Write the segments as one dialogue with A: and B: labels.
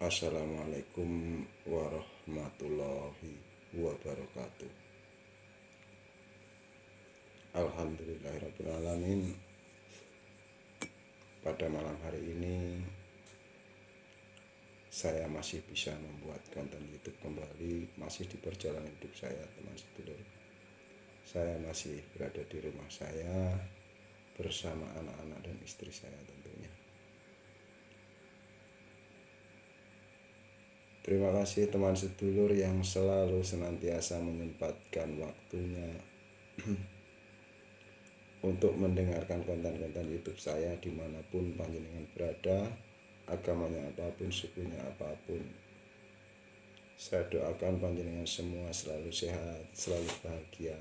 A: Assalamualaikum warahmatullahi wabarakatuh. Alhamdulillahirrabbilalamin. Pada malam hari ini saya masih bisa membuat konten YouTube kembali, masih di perjalanan hidup saya, teman sedulur. Saya masih berada di rumah saya bersama anak-anak dan istri saya tentunya. Terima kasih teman sedulur yang selalu senantiasa menyempatkan waktunya untuk mendengarkan konten-konten YouTube saya dimanapun panjenengan berada, agamanya apapun, sukunya apapun. Saya doakan panjenengan semua selalu sehat, selalu bahagia,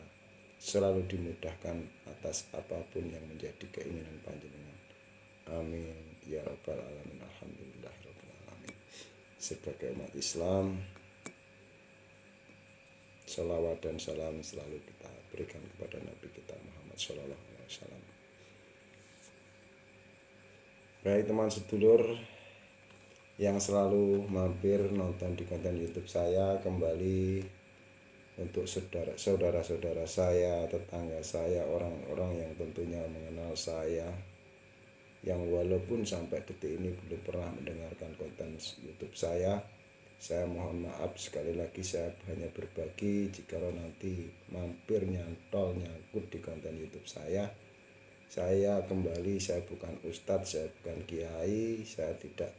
A: selalu dimudahkan atas apapun yang menjadi keinginan panjenengan. Amin ya rabbal alamin. Alhamdulillahirabbil alamin. Sebagai umat Islam, salawat dan salam selalu kita berikan kepada Nabi kita Muhammad Sallallahu Alaihi Wasallam. Baik teman sedulur yang selalu mampir nonton di konten YouTube saya, kembali untuk saudara-saudara saya, tetangga saya, orang-orang yang tentunya mengenal saya, yang walaupun sampai detik ini belum pernah mendengarkan konten YouTube saya mohon maaf sekali lagi. Saya hanya berbagi jika nanti mampir nyangkut di konten YouTube saya kembali, saya bukan ustadz, saya bukan kiai, saya tidak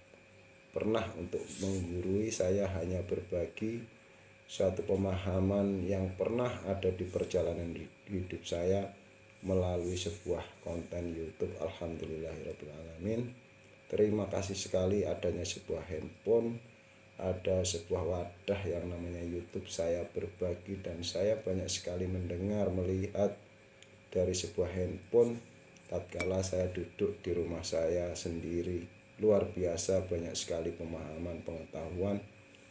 A: pernah untuk menggurui, saya hanya berbagi suatu pemahaman yang pernah ada di perjalanan hidup saya melalui sebuah konten YouTube. Alhamdulillahirrabbilalamin. Terima kasih sekali adanya sebuah handphone, ada sebuah wadah yang namanya YouTube. Saya berbagi dan saya banyak sekali mendengar, melihat dari sebuah handphone tatkala saya duduk di rumah saya sendiri. Luar biasa banyak sekali pemahaman, pengetahuan,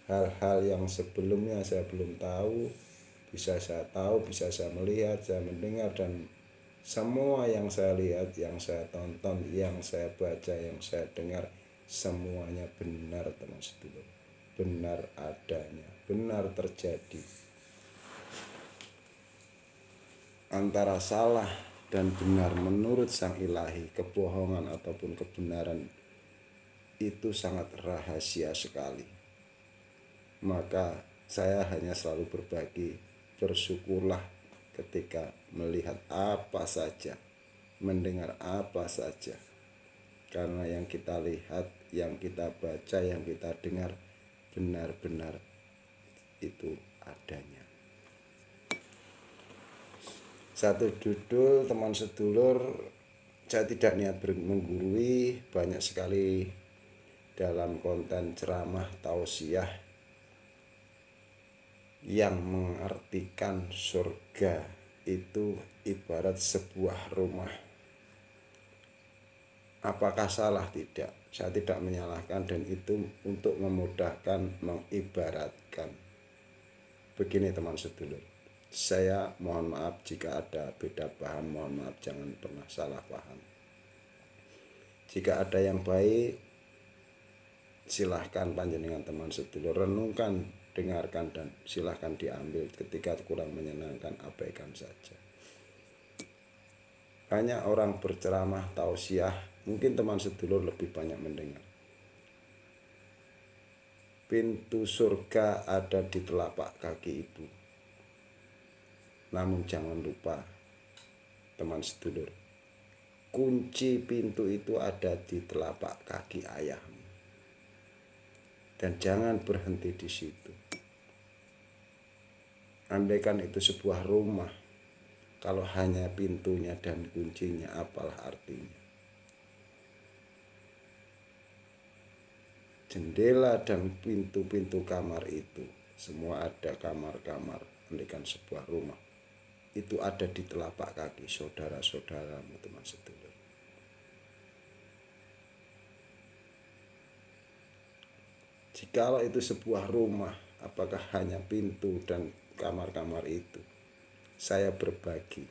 A: hal-hal yang sebelumnya saya belum tahu, bisa saya tahu, bisa saya melihat, saya mendengar, dan semua yang saya lihat, yang saya tonton, yang saya baca, yang saya dengar, semuanya benar teman sedulur. Benar adanya, benar terjadi. Antara salah dan benar menurut Sang Ilahi, kebohongan ataupun kebenaran itu sangat rahasia sekali. Maka saya hanya selalu berbagi, bersyukurlah ketika melihat apa saja, mendengar apa saja. Karena yang kita lihat, yang kita baca, yang kita dengar benar-benar itu adanya. Satu judul teman sedulur, saya tidak niat menggurui, banyak sekali dalam konten ceramah tausiah yang mengartikan surga itu ibarat sebuah rumah. Apakah salah? Tidak. Saya tidak menyalahkan, dan itu untuk memudahkan mengibaratkan. Begini teman sedulur, saya mohon maaf jika ada beda paham, mohon maaf, jangan pernah salah paham. Jika ada yang baik, silahkan panjenengan teman sedulur renungkan, dengarkan, dan silahkan diambil. Ketika kurang menyenangkan, abaikan saja. Banyak orang berceramah tausiah, mungkin teman sedulur lebih banyak mendengar. Pintu surga ada di telapak kaki ibu. Namun jangan lupa teman sedulur, kunci pintu itu ada di telapak kaki ayahmu. Dan jangan berhenti di situ. Andaikan itu sebuah rumah, kalau hanya pintunya dan kuncinya, apalah artinya? Jendela dan pintu-pintu kamar itu semua ada, kamar-kamar, andaikan sebuah rumah itu ada di telapak kaki saudara-saudaramu teman sedulur. Jikalau itu sebuah rumah, apakah hanya pintu dan kamar-kamar itu? Saya berbagi,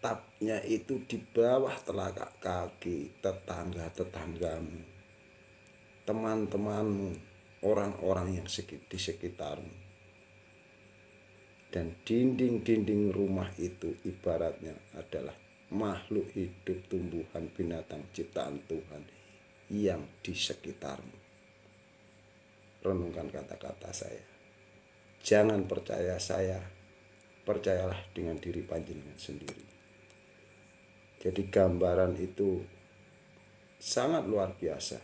A: atapnya itu di bawah telapak kaki tetangga-tetanggamu, teman-temanmu, orang-orang yang di sekitarmu. Dan dinding-dinding rumah itu ibaratnya adalah makhluk hidup, tumbuhan, binatang ciptaan Tuhan yang di sekitarmu. Renungkan kata-kata saya. Jangan percaya saya, percayalah dengan diri panjenengan sendiri. Jadi gambaran itu sangat luar biasa,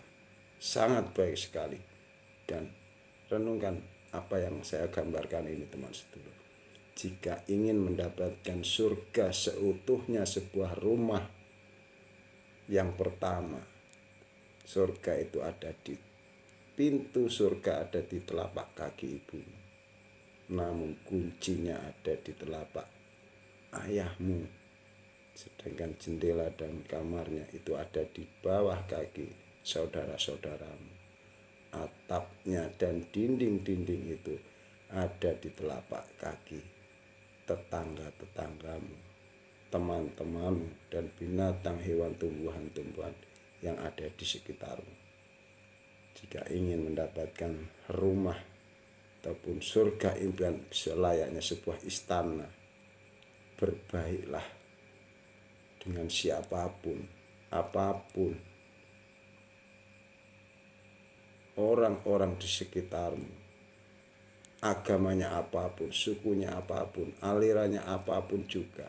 A: sangat baik sekali. Dan renungkan apa yang saya gambarkan ini, teman sedulur. Jika ingin mendapatkan surga seutuhnya, sebuah rumah yang pertama, surga itu ada di pintu, surga ada di telapak kaki ibumu. Namun kuncinya ada di telapak ayahmu. Sedangkan jendela dan kamarnya itu ada di bawah kaki saudara-saudaramu. Atapnya dan dinding-dinding itu ada di telapak kaki tetangga-tetanggamu, teman-temanmu, dan binatang, hewan, tumbuhan-tumbuhan yang ada di sekitarmu. Jika ingin mendapatkan rumah ataupun surga impian selayaknya sebuah istana, berbaiklah dengan siapapun, apapun, orang-orang di sekitarmu, agamanya apapun, sukunya apapun, alirannya apapun juga,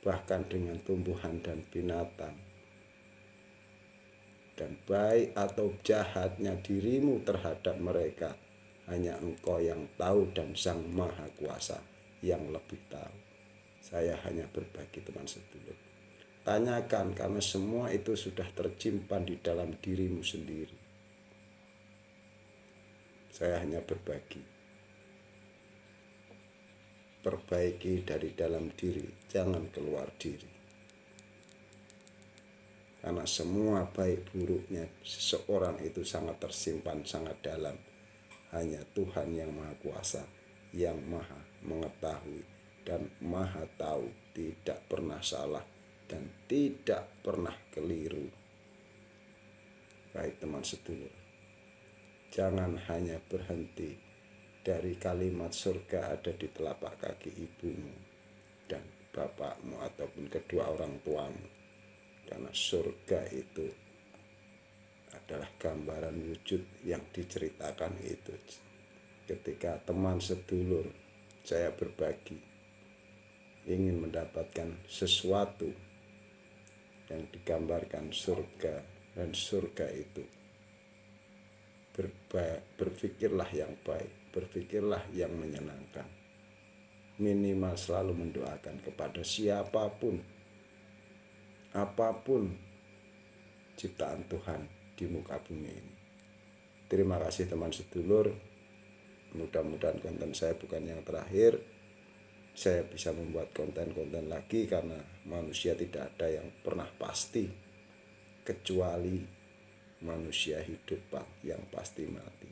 A: bahkan dengan tumbuhan dan binatang. Dan baik atau jahatnya dirimu terhadap mereka, hanya Engkau yang tahu dan Sang Maha Kuasa yang lebih tahu. Saya hanya berbagi, teman sedulur. Tanyakan, karena semua itu sudah tersimpan di dalam dirimu sendiri. Saya hanya berbagi. Perbaiki dari dalam diri, jangan keluar diri. Karena semua baik buruknya seseorang itu sangat tersimpan, sangat dalam. Hanya Tuhan yang Maha Kuasa, yang Maha mengetahui dan Maha tahu, tidak pernah salah dan tidak pernah keliru. Baik teman sedulur, jangan hanya berhenti dari kalimat surga ada di telapak kaki ibumu dan bapakmu ataupun kedua orang tuamu. Karena surga itu adalah gambaran wujud yang diceritakan itu. Ketika teman sedulur saya berbagi ingin mendapatkan sesuatu yang digambarkan surga, dan surga itu berpikirlah yang baik, berpikirlah yang menyenangkan. Minimal selalu mendoakan kepada siapapun, apapun ciptaan Tuhan di muka bumi ini. Terima kasih teman sedulur. Mudah-mudahan konten saya bukan yang terakhir. Saya bisa membuat konten-konten lagi karena manusia tidak ada yang pernah pasti, kecuali manusia hidup yang pasti mati.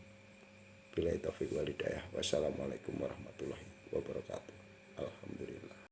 A: Billahi taufiq wal hidayah. Wassalamualaikum warahmatullahi wabarakatuh. Alhamdulillah.